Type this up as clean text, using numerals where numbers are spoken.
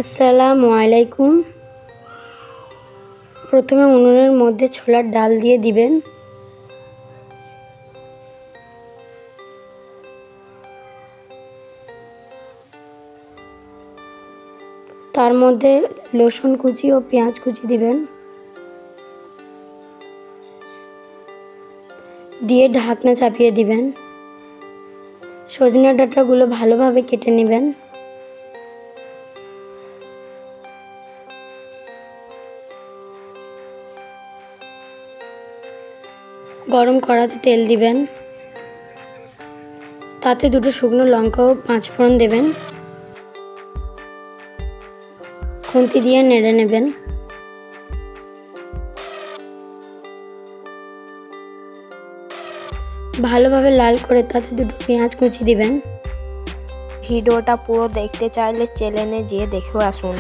আসসালামু আলাইকুম। প্রথমে উনুনের মধ্যে ছোলার ডাল দিয়ে দিবেন। তার মধ্যে রসুন কুচি ও পেঁয়াজ কুচি দিবেন, দিয়ে ঢাকনা চাপিয়ে দিবেন। সজনে ডাঁটাগুলো ভালোভাবে কেটে নেবেন। গরম কড়াতে তেল দিবেন, তাতে দুটো শুকনো লঙ্কা ও 5 ফোড়ন দেবেন। খুন্তি দিয়ে নেড়ে নেবেন। ভালোভাবে লাল করে তাতে দুটো পেঁয়াজ কুচি দিবেন। ভিডিওটা পুরো দেখতে চাইলে চ্যানেলে যেয়ে দেখে আসুন।